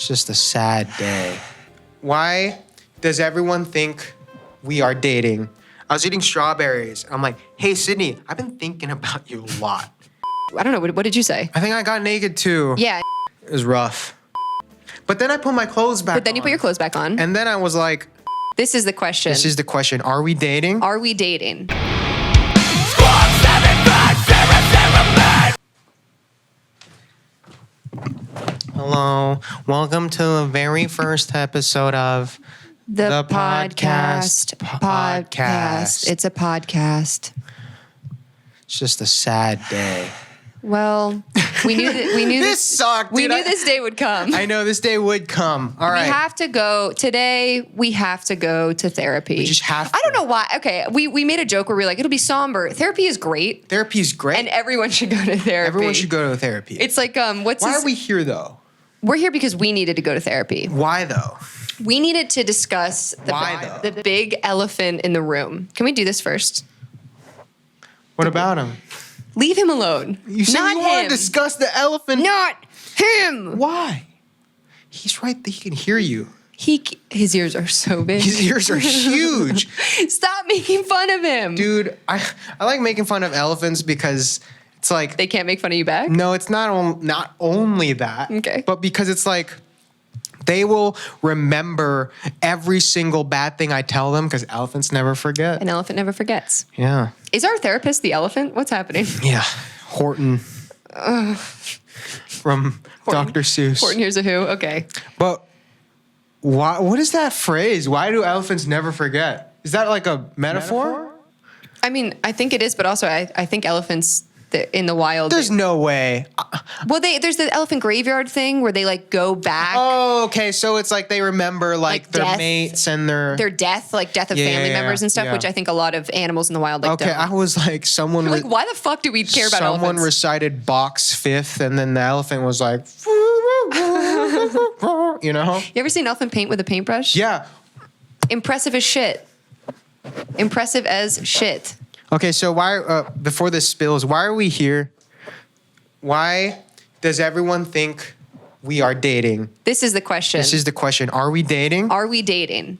It's just a sad day. Why does everyone think we are dating? I was eating strawberries. I'm like, hey, Sydney, I've been thinking about you a lot. I don't know. What did you say? I think I got naked too. Yeah. It was rough. But then I put my clothes back on. But then you put your clothes back on. And then I was like, this is the question. this is the question. Are we dating? Are we dating? Hello. Welcome to the very first episode of The podkASSt podcast. It's a podcast. It's just a sad day. Well, we knew This sucked, We dude. knew this day would come. I know this day would come. All right. We have to go today. We have to go to therapy. We just have to. I don't know why. Okay, we made a joke where we were like, it'll be somber. Therapy is great, Therapy's great. and everyone should go to therapy. Everyone should go to therapy. It's like Why are we here though? We're here because we needed to go to therapy. Why though? We needed to discuss the big elephant in the room. Can we do this first? What about him? Leave him alone. You said Not you want him. to discuss the elephant. Not him. Why? He's right there. He can hear you. His ears are so big. His ears are huge. Stop making fun of him. Dude, I like making fun of elephants because it's like They can't make fun of you back? no, it's not only that. Okay. But because it's like they will remember every single bad thing I tell them because elephants never forget. An elephant never forgets. Yeah. Is our therapist the elephant? What's happening? Yeah. Horton. From Dr. Seuss. Horton Hears a Who. Okay. But why? What is that phrase? Why do elephants never forget? Is that like a metaphor? I mean, I think it is, but also I think elephants in the wild. There's no way. Well, there's the elephant graveyard thing where they like go back. Oh, okay. So it's like they remember like their death. mates and their Death of Yeah, family yeah, members and stuff, yeah. which I think a lot of animals in the wild like Okay, don't. I was like someone. Like, why the fuck do we care about Someone elephants? recited Bach's Fifth, and then the elephant was like, you know? You ever seen an elephant paint with a paintbrush? Yeah. Impressive as shit. Impressive as shit. Okay, so why? Before this spills, why are we here? Why does everyone think we are dating? This is the question. This is the question. Are we dating? Are we dating?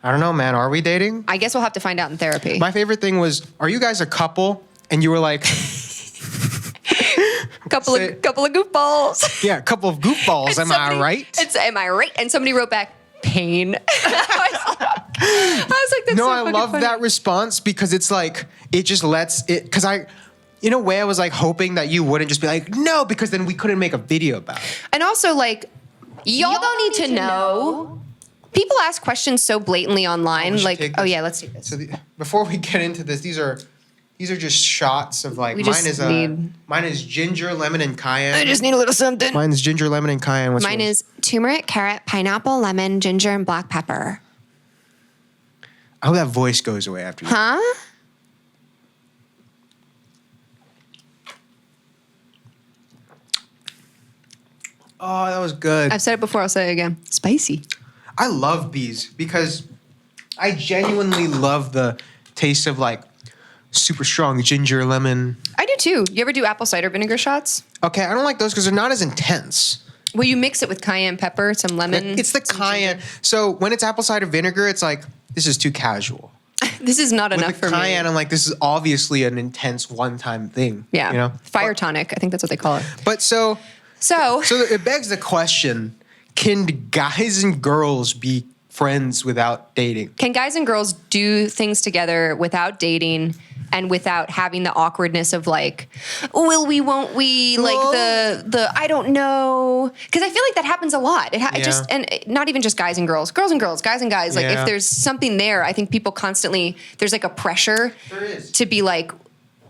I don't know, man. Are we dating? I guess we'll have to find out in therapy. My favorite thing was, are you guys a couple? And you were like, couple of goofballs. yeah, a couple of goofballs. Am I right? Am I right? And somebody wrote back, pain. I was like, that's No, so I fucking love funny. that response because it's like, it just lets it, because in a way, I was like hoping that you wouldn't just be like, no, because then we couldn't make a video about it. And also, like, y'all don't need to know. People ask questions so blatantly online. should Like, take oh this. yeah, let's take this. So before we get into this, these are just shots of like, We mine just is need- mine is ginger, lemon, and cayenne. I just need a little something. Mine is ginger, lemon, and cayenne. What's Mine yours? is turmeric, carrot, pineapple, lemon, ginger, and black pepper. I hope that voice goes away after you. Huh? Oh, that was good. I've said it before. I'll say it again. Spicy. I love these because I genuinely love the taste of like super strong ginger, lemon. I do too. You ever do apple cider vinegar shots? Okay, I don't like those because they're not as intense. Well, you mix it with cayenne pepper, some lemon. It's the cayenne. So when it's apple cider vinegar, it's like, this is too casual. This is not With enough the for cayenne, me. I'm like, this is obviously an intense one-time thing. Yeah. You know? Fire tonic. I think that's what they call it. But so So it begs the question, can guys and girls be friends without dating? can guys and girls do things together without dating and without having the awkwardness of like, will we, won't we? Like the I don't know. Because I feel like that happens a lot. It just, and not even just guys and girls and girls, guys and guys. Like Yeah. if there's something there, I think people constantly, there's like a pressure There is. to be like,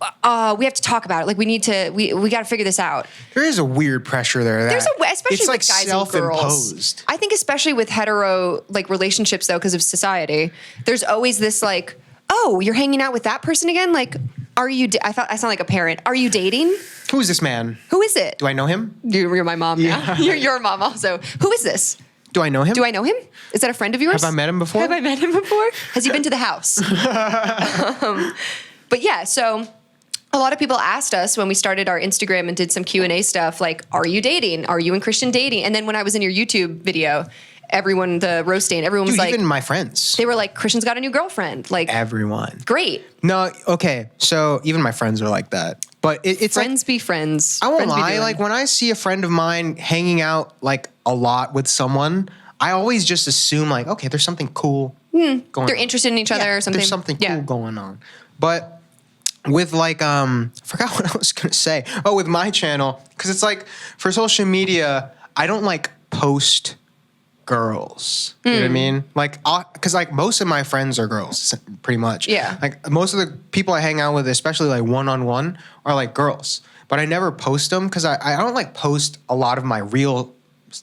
we have to talk about it. Like we need to, we got to figure this out. There is a weird pressure there. There's especially it's with like guys and girls. self-imposed. I think especially with hetero like relationships though, because of society, there's always this like, oh, you're hanging out with that person again? Like, are you? I sound like a parent. Are you dating? Who is this man? Who is it? Do I know him? You're my mom now. You're your mom also. Who is this? Do I know him? Do I know him? Is that a friend of yours? Have I met him before? Have I met him before? Has he been to the house? But yeah, so a lot of people asked us when we started our Instagram and did some Q&A stuff, like, are you dating? Are you in Christian dating? And then when I was in your YouTube video, everyone, the roasting, everyone was Dude, like, even my friends. they were like, Christian's got a new girlfriend. Like, Everyone. great. No, okay. So even my friends are like that. But it's Friends like, be friends. I won't Friends be lie. doing. Like when I see a friend of mine hanging out like a lot with someone, I always just assume like, okay, there's something cool going on. They're interested in each other or something. There's something cool going on. But with like, I forgot what I was going to say. Oh, with my channel, because it's like for social media, I don't like post girls. You know what I mean? Like, because like most of my friends are girls, pretty much. Yeah. Like most of the people I hang out with, especially like one-on-one, are like girls. But I never post them because I don't like post a lot of my real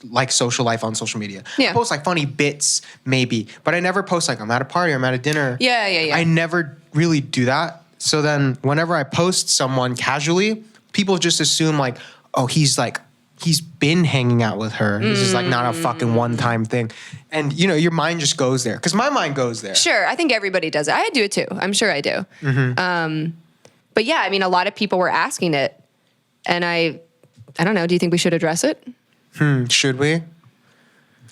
like social life on social media. Yeah. I post like funny bits maybe, but I never post like I'm at a party or I'm at a dinner. Yeah. I never really do that. So then whenever I post someone casually, people just assume like, oh, he's been hanging out with her. This is like not a fucking one-time thing. And you know, your mind just goes there. Because my mind goes there. Sure. I think everybody does it. I do it too. I'm sure I do. But yeah, I mean, a lot of people were asking it. And I don't know. Do you think we should address it? Should we?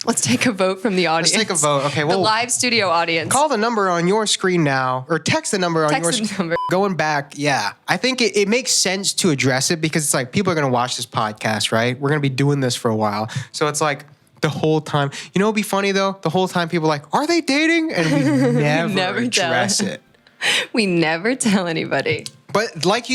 Let's take a vote from the audience. Let's take a vote. Okay, The well, live studio audience. call the number on your screen now, or text the number on Text your the screen. number. Going back, yeah. I think it makes sense to address it because it's like people are going to watch this podcast, right? We're going to be doing this for a while. So it's like the whole time. You know what would be funny though? The whole time people are like, are they dating? And we never address it. We never tell anybody. But like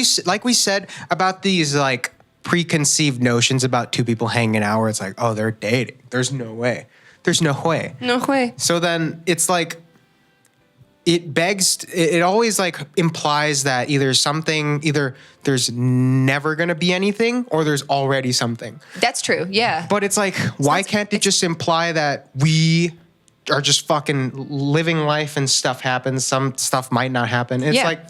we said about these like preconceived notions about two people hanging out where it's like, oh, they're dating. There's no way. There's no way. No way. So then it's like, it always like implies that either there's never going to be anything or there's already something. That's true. Yeah. But it's like, why can't it just imply that we are just fucking living life and stuff happens? Some stuff might not happen. It's like,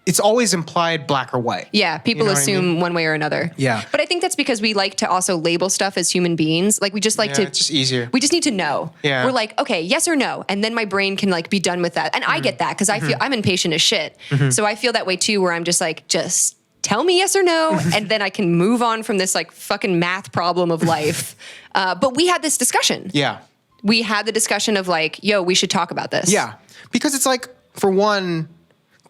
it's always implied black or white. Yeah, people assume one way or another. Yeah. But I think that's because we like to also label stuff as human beings. Like we just like to. It's just easier. We just need to know. Yeah. We're like, okay, yes or no. And then my brain can like be done with that. And I get that because I feel I'm impatient as shit. So I feel that way too, where I'm just like, just tell me yes or no. And then I can move on from this like fucking math problem of life. But we had this discussion. Yeah. We had the discussion of like, yo, we should talk about this. Yeah. Because it's like, for one,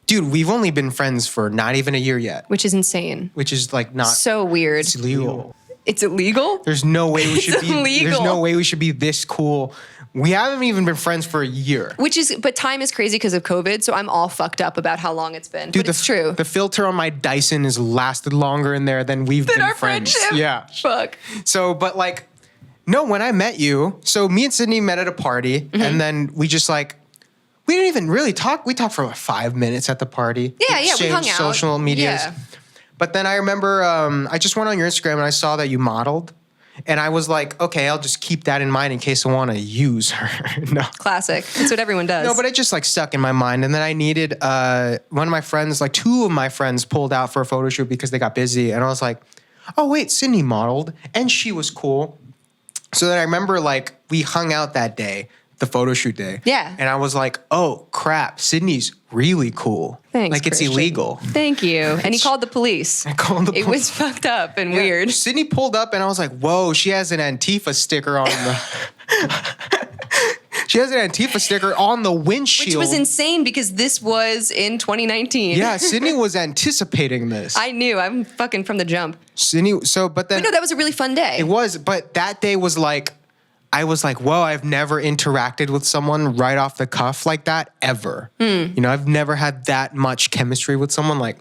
dude, we've only been friends for not even a year yet. Which is insane. Which is like not So weird. It's illegal. It's illegal? There's no way we should be illegal. There's no way we should be this cool. We haven't even been friends for a year. But time is crazy because of COVID, so I'm all fucked up about how long it's been. Dude, but it's true. The filter on my Dyson has lasted longer in there than we've been our friends. friendship. Yeah. Fuck. So, but like, no, when I met you, so me and Sydney met at a party, and then we just like, we didn't even really talk. We talked for like 5 minutes at the party. Yeah, we hung out. Social medias. Yeah. But then I remember I just went on your Instagram and I saw that you modeled. And I was like, okay, I'll just keep that in mind in case I want to use her. No. Classic. That's what everyone does. No, but it just like stuck in my mind. And then I needed one of my friends, like two of my friends pulled out for a photo shoot because they got busy. And I was like, oh, wait, Sydney modeled and she was cool. So then I remember like we hung out that day, the photo shoot day. Yeah. And I was like, oh, crap, Sydney's really cool. Thanks, like it's Christian. illegal. Thank you. And he called the police. I called the police. It was fucked up and Yeah. weird. Sydney pulled up and I was like, whoa, she has an Antifa sticker on the... She has an Antifa sticker on the windshield. Which was insane because this was in 2019. Yeah, Sydney was anticipating this. I knew. I'm fucking from the jump. Sydney, so, but then... But no, that was a really fun day. It was, but that day was like... I was like, whoa, I've never interacted with someone right off the cuff like that ever. You know, I've never had that much chemistry with someone like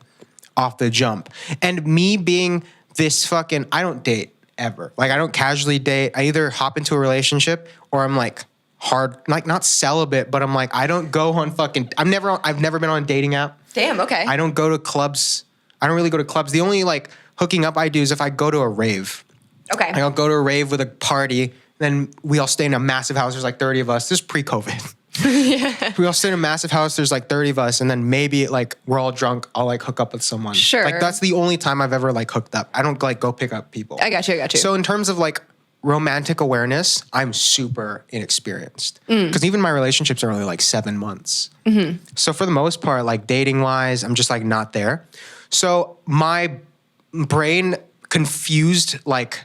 off the jump. And me being this fucking, I don't date ever. Like I don't casually date. I either hop into a relationship or I'm like hard, like not celibate, but I'm like, I don't go on fucking, I've never been on a dating app. Damn, okay. I don't go to clubs. I don't really go to clubs. The only like hooking up I do is if I go to a rave. Okay. I'll go to a rave with a party. Then we all stay in a massive house. There's like 30 of us. This is pre-COVID. Yeah. We all stay in a massive house. There's like 30 of us. And then maybe like we're all drunk. I'll like hook up with someone. Sure. Like that's the only time I've ever like hooked up. I don't like go pick up people. I got you. So in terms of like romantic awareness, I'm super inexperienced. Because even my relationships are only like 7 months. So for the most part, like dating wise, I'm just like not there. So my brain confused like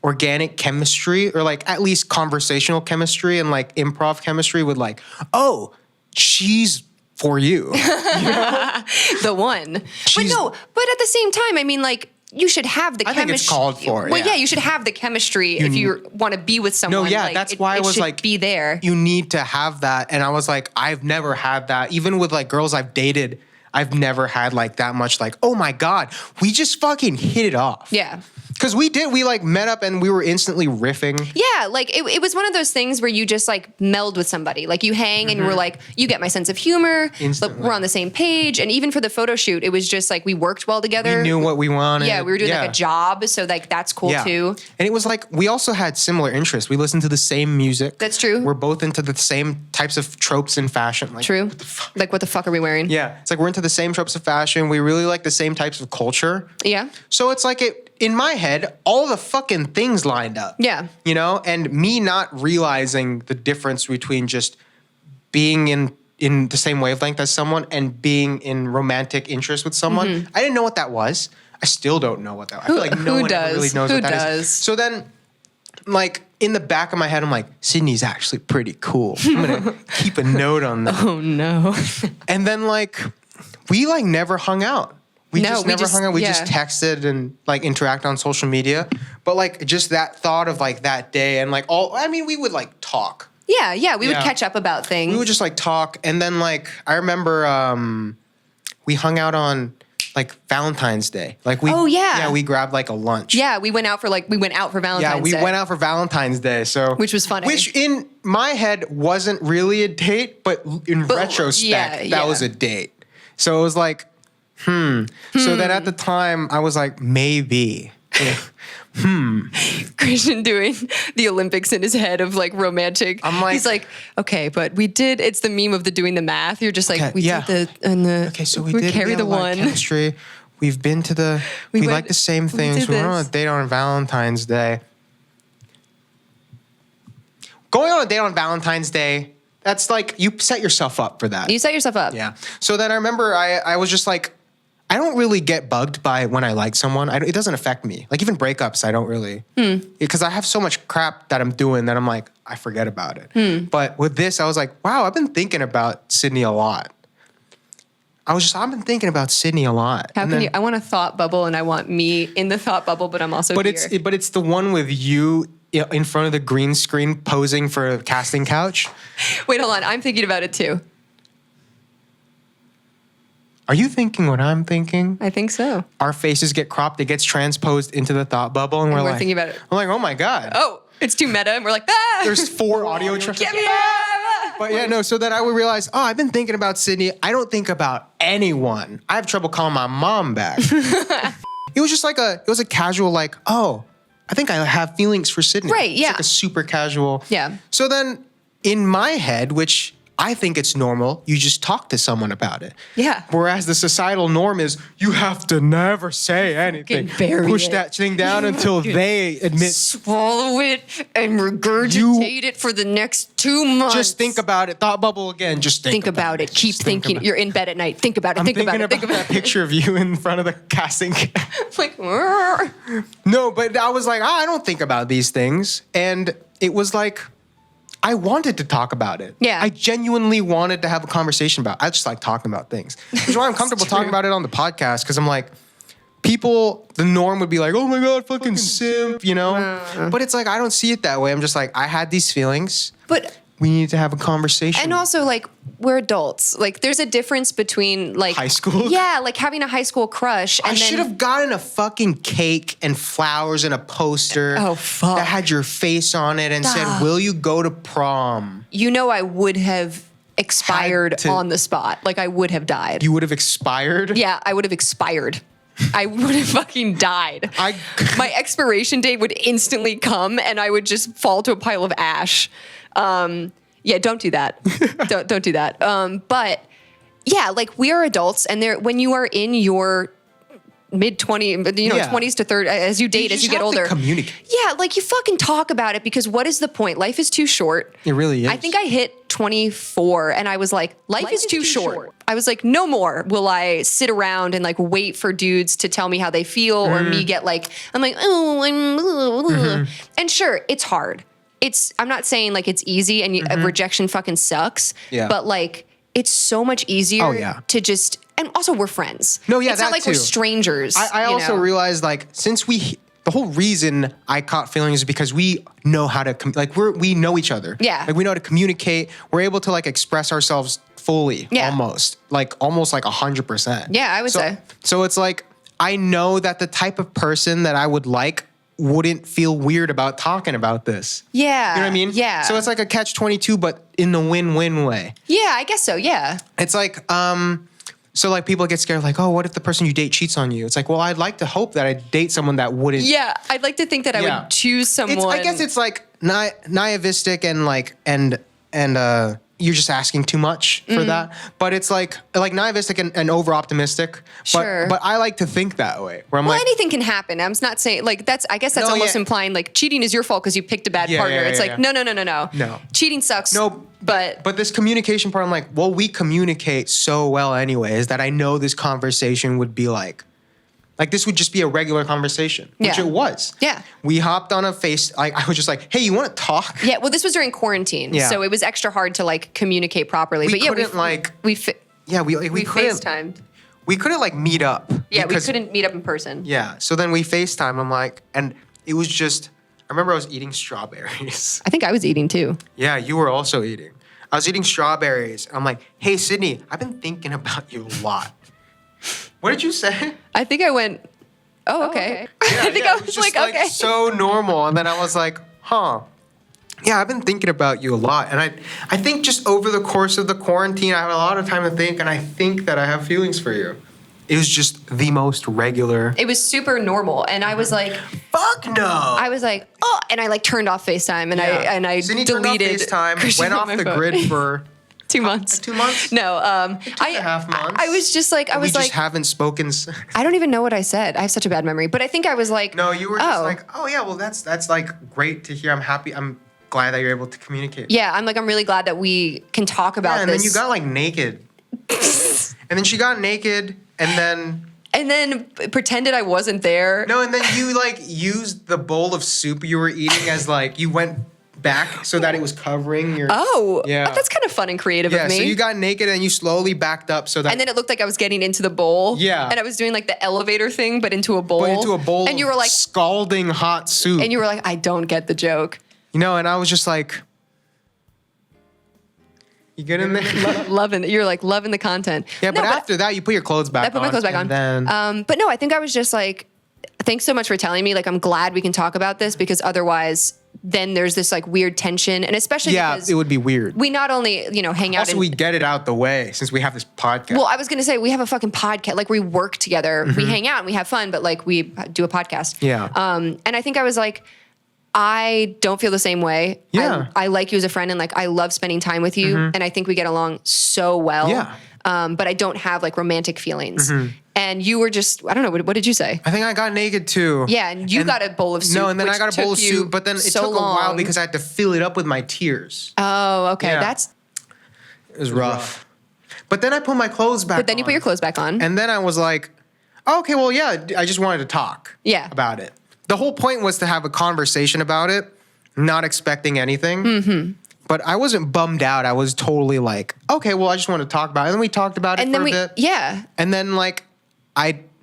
organic chemistry or like at least conversational chemistry and like improv chemistry with like, oh, she's for you. The one. But at the same time, I mean, like, you should have the chemistry. I think it's called for. Well, yeah, you should have the chemistry if you want to be with someone. No, yeah, like, that's why I was like, be there. You need to have that. And I was like, I've never had that. Even with like girls I've dated, I've never had like that much like, oh my God, we just fucking hit it off. Yeah. Because we like met up and we were instantly riffing. Yeah, like it was one of those things where you just like meld with somebody. Like you hang and we're like, you get my sense of humor. Instantly. We're on the same page. And even for the photo shoot, it was just like we worked well together. We knew what we wanted. Yeah, we were doing like a job. So like that's cool too. And it was like, we also had similar interests. We listened to the same music. That's true. We're both into the same types of tropes in fashion. Like, true. Like what the fuck are we wearing? Yeah. It's like we're into the same tropes of fashion. We really like the same types of culture. Yeah. So it's like in my head, all the fucking things lined up. Yeah. You know, and me not realizing the difference between just being in the same wavelength as someone and being in romantic interest with someone. I didn't know what that was. I still don't know what that was. I feel like no one ever really knows what that is. So then, like, in the back of my head, I'm like, Sydney's actually pretty cool. I'm going to keep a note on that. Oh, no. And then, like, we, like, never hung out. We just never hung out. We just texted and like interact on social media. But like just that thought of like that day and like we would like talk. Yeah. We would catch up about things. We would just like talk. And then like, I remember we hung out on like Valentine's Day. Like we grabbed like a lunch. Yeah, we went out for Valentine's Day. Yeah, we went out for Valentine's Day. So which was funny. Which in my head wasn't really a date, but in retrospect, that was a date. So it was like, So then at the time, I was like, maybe. Christian doing the Olympics in his head of like romantic. He's like, okay, but we did. It's the meme of the doing the math. You're just like, did the. Okay, so we did carry the one. Chemistry. We've been to the. We like the same things. We went on a date on Valentine's Day. Going on a date on Valentine's Day. That's like you set yourself up for that. You set yourself up. Yeah. So then I remember I was just like. I don't really get bugged by when I like someone. It doesn't affect me. Like even breakups, I don't really. Because I have so much crap that I'm doing that I'm like, I forget about it. But with this, I was like, wow, I've been thinking about Sydney a lot. I've been thinking about Sydney a lot. How can you? I want a thought bubble and I want me in the thought bubble, but I'm also here. It's the one with you in front of the green screen posing for a casting couch. Wait, hold on. I'm thinking about it too. Are you thinking what I'm thinking? I think so. Our faces get cropped. It gets transposed into the thought bubble. And we're like, thinking about it. I'm like, oh my God. Oh, it's too meta. And we're like, ah. There's 4 audio tracks. Get me But yeah, no. So then I would realize, I've been thinking about Sydney. I don't think about anyone. I have trouble calling my mom back. It was just like it was a casual like, I think I have feelings for Sydney. Right, yeah. It's like a super casual. Yeah. So then in my head, which I think it's normal, you just talk to someone about it. Yeah. Whereas the societal norm is you have to never say anything. Push that thing down until they admit. Swallow it and regurgitate it for the next 2 months. Just think about it. Thought bubble again. Just think about it. Keep thinking. You're in bed at night. Think about it. I'm think thinking about it. about that picture of you in front of the casting. Like, no, but I was like, I don't think about these things. And it was like, I wanted to talk about it. Yeah. I genuinely wanted to have a conversation about it. I just like talking about things. Which is why I'm comfortable talking about it on the podcast, because I'm like, the norm would be like, oh my God, fucking simp, you know? But it's like, I don't see it that way. I'm just like, I had these feelings. But we need to have a conversation. And also, like, we're adults. Like, there's a difference between, like... high school? Yeah, like having a high school crush. And I should have gotten a fucking cake and flowers and a poster that had your face on it and said, will you go to prom? You know I would have expired on the spot. Like, I would have died. You would have expired? Yeah, I would have expired. I would have fucking died. My expiration date would instantly come and I would just fall to a pile of ash. Yeah, don't do that. don't do that. But yeah, like we are adults, and when you are in your mid-20s, 20s to 30s, as you date, as you get older. Communicate. Yeah, like you fucking talk about it, because what is the point? Life is too short. It really is. I think I hit 24 and I was like, life is too short. I was like, no more will I sit around and like wait for dudes to tell me how they feel or me get like, I'm like, oh, and sure, it's hard. I'm not saying like it's easy and rejection fucking sucks, but like it's so much easier to just, and also we're friends. No, yeah, it's not like we're strangers. I also realized like since the whole reason I caught feelings is because we know how to, we know each other. Yeah. Like we know how to communicate. We're able to like express ourselves fully, almost like 100%. Yeah, I would say. So it's like, I know that the type of person that I would like wouldn't feel weird about talking about this. Yeah. You know what I mean? Yeah. So it's like a catch-22, but in the win-win way. Yeah, I guess so. Yeah. It's like, so like people get scared, like, oh, what if the person you date cheats on you? It's like, well, I'd like to hope that I date someone that wouldn't. Yeah, I'd like to think that I would choose someone. I guess it's like naivistic and like, and you're just asking too much for that. But it's like naivistic and over optimistic. Sure. But I like to think that way. Where I'm like, anything can happen. I'm not saying like I guess that's almost implying like cheating is your fault because you picked a bad partner. It's like, no. No. Cheating sucks. No. But this communication part, I'm like, well, we communicate so well anyways that I know this conversation would be like this would just be a regular conversation, which it was. Yeah. We hopped on a I was just like, hey, you want to talk? Yeah. Well, this was during quarantine, so it was extra hard to like communicate properly. We but yeah, couldn't we FaceTimed. We couldn't like meet up. Yeah, we couldn't meet up in person. Yeah. So then we FaceTime. I'm like, and it was just, I remember I was eating strawberries. I think I was eating too. Yeah, you were also eating. I was eating strawberries. I'm like, hey, Sydney, I've been thinking about you a lot. What did you say? I think I went, oh, okay. Yeah, I think I was just like, okay. So normal. And then I was like, huh. Yeah, I've been thinking about you a lot. And I think just over the course of the quarantine, I have a lot of time to think, and I think that I have feelings for you. It was just the most regular. It was super normal. And I was like, fuck no. I was like, oh, and I like turned off FaceTime and I Sydney deleted turned off FaceTime, went off the grid for 2 months. 2 months? No, 2.5 months. I was just like, we just haven't spoken. I don't even know what I said. I have such a bad memory, but I think I was like, no, you were just like, oh yeah, well that's like great to hear. I'm happy. I'm glad that you're able to communicate. Yeah, I'm really glad that we can talk about this. And then you got like naked. And then she got naked and then pretended I wasn't there. No, and then you like used the bowl of soup you were eating as like you went back so that it was covering your. Oh, yeah. That's kind of fun and creative of me. So you got naked and you slowly backed up so that. And then it looked like I was getting into the bowl. Yeah. And I was doing like the elevator thing, but into a bowl. And you were like scalding hot soup. And you were like, I don't get the joke. You know, and I was just like. You get in there? You're like loving the content. Yeah, but after that, you put your clothes back on. I put my clothes back on. Then... but no, I think I was just like, thanks so much for telling me. Like, I'm glad we can talk about this because otherwise, then there's this like weird tension. And especially because it would be weird. We not only, hang out. Also, we get it out the way since we have this podcast. Well, I was going to say, we have a fucking podcast. Like, we work together. Mm-hmm. We hang out and we have fun, but like, we do a podcast. Yeah. And I think I was like, I don't feel the same way. Yeah. I like you as a friend and like I love spending time with you and I think we get along so well. Yeah. But I don't have like romantic feelings. And you were just, I don't know, what did you say? I think I got naked too. Yeah, and you got a bowl of soup. No, and then I got a bowl of soup, but then it took a while because I had to fill it up with my tears. Oh, okay. Yeah. It was rough. But then I put my clothes back on. But then you put your clothes back on. And then I was like, oh, okay, well, yeah, I just wanted to talk about it. The whole point was to have a conversation about it, not expecting anything. Mm-hmm. But I wasn't bummed out. I was totally like, okay, well, I just want to talk about it. And then we talked about it for a bit. Yeah. And then like,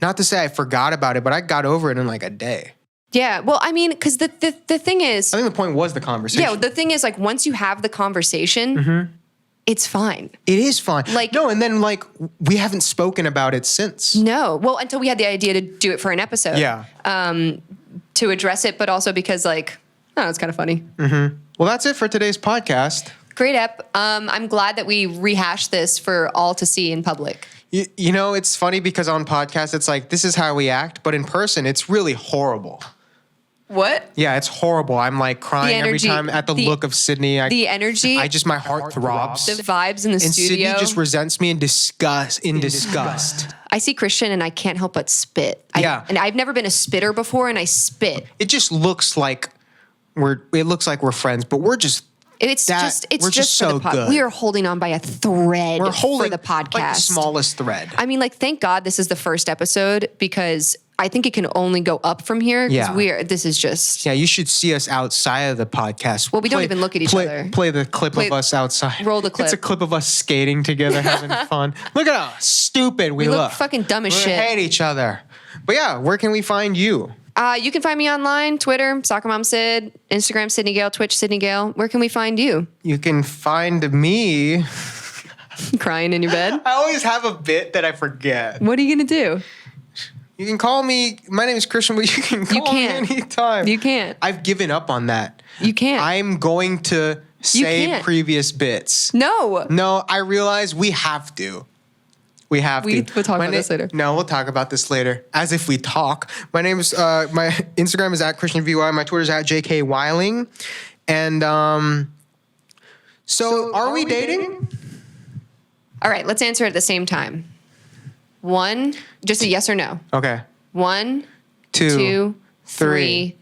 not to say I forgot about it, but I got over it in like a day. Yeah. Well, I mean, because the thing is. I think the point was the conversation. Yeah. The thing is like, once you have the conversation, it's fine. It is fine. Like, no, and then like, we haven't spoken about it since. No. Well, until we had the idea to do it for an episode. Yeah. To address it, but also because like, oh, it's kind of funny. Mm-hmm. Well, that's it for today's podcast. Great ep. I'm glad that we rehashed this for all to see in public. You know, it's funny because on podcasts, it's like, this is how we act, but in person, it's really horrible. What? Yeah, it's horrible. I'm like crying every time at the look of Sydney. The energy. My heart throbs. The vibes in the studio. And Sydney just resents me in disgust. I see Christian and I can't help but spit. And I've never been a spitter before and I spit. It just looks like we're friends, but we're just It's That- just we're just for so the pod. good. We are holding on by a thread We're holding for the podcast. like the smallest thread. I mean, like, thank God this is the first episode because I think it can only go up from here. Yeah. This is just. Yeah, you should see us outside of the podcast. Well, we don't even look at each other. Play the clip of us outside. Roll the clip. It's a clip of us skating together, having fun. Look at how stupid we look fucking dumb as We shit. hate each other. But yeah, where can we find you? You can find me online, Twitter, Soccer Mom Sid, Instagram, Sydney Gale, Twitch, Sydney Gale. Where can we find you? You can find me. Crying in your bed? I always have a bit that I forget. What are you going to do? You can call me. My name is Christian, but you can call me can't. anytime. You can't. I've given up on that. You can't. I'm going to say can't. previous bits. No. No, I realize we have to. We have to. We'll talk about this later. No, we'll talk about this later. As if we talk. My name is my Instagram is at ChristianVY. My Twitter is at JK Weiling. And so are we dating? All right, let's answer it at the same time. One, just a yes or no. Okay. 1, Two, 2, three. 3.